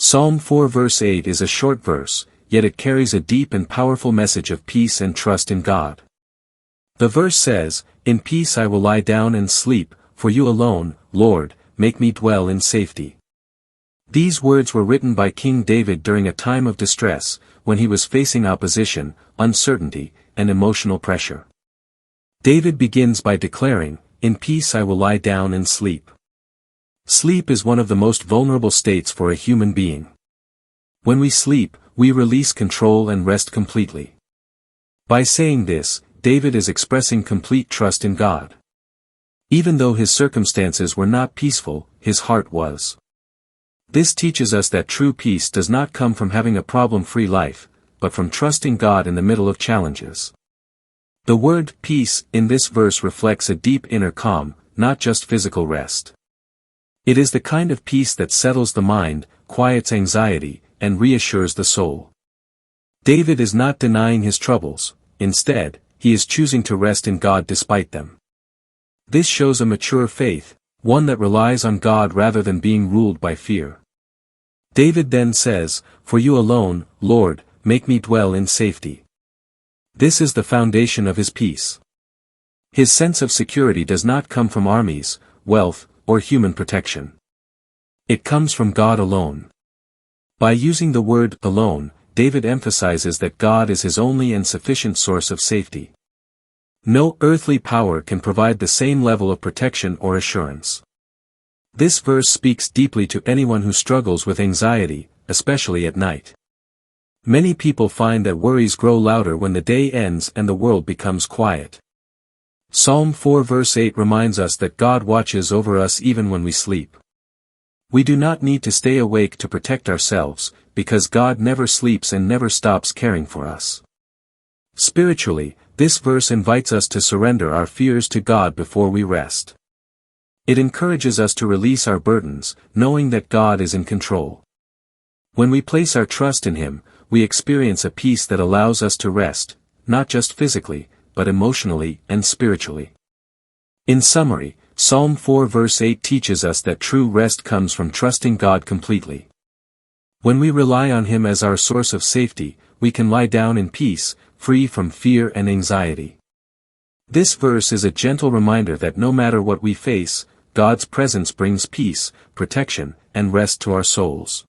Psalm 4 verse 8 is a short verse, yet it carries a deep and powerful message of peace and trust in God. The verse says, "In peace I will lie down and sleep, for you alone, Lord, make me dwell in safety." These words were written by King David during a time of distress, when he was facing opposition, uncertainty, and emotional pressure. David begins by declaring, "In peace I will lie down and sleep." Sleep is one of the most vulnerable states for a human being. When we sleep, we release control and rest completely. By saying this, David is expressing complete trust in God. Even though his circumstances were not peaceful, his heart was. This teaches us that true peace does not come from having a problem-free life, but from trusting God in the middle of challenges. The word peace in this verse reflects a deep inner calm, not just physical rest. It is the kind of peace that settles the mind, quiets anxiety, and reassures the soul. David is not denying his troubles, instead, he is choosing to rest in God despite them. This shows a mature faith, one that relies on God rather than being ruled by fear. David then says, "For you alone, Lord, make me dwell in safety." This is the foundation of his peace. His sense of security does not come from armies, wealth, or human protection. It comes from God alone. By using the word alone, David emphasizes that God is his only and sufficient source of safety. No earthly power can provide the same level of protection or assurance. This verse speaks deeply to anyone who struggles with anxiety, especially at night. Many people find that worries grow louder when the day ends and the world becomes quiet. Psalm 4 verse 8 reminds us that God watches over us even when we sleep. We do not need to stay awake to protect ourselves, because God never sleeps and never stops caring for us. Spiritually, this verse invites us to surrender our fears to God before we rest. It encourages us to release our burdens, knowing that God is in control. When we place our trust in Him, we experience a peace that allows us to rest, not just physically, but emotionally and spiritually. In summary, Psalm 4 verse 8 teaches us that true rest comes from trusting God completely. When we rely on Him as our source of safety, we can lie down in peace, free from fear and anxiety. This verse is a gentle reminder that no matter what we face, God's presence brings peace, protection, and rest to our souls.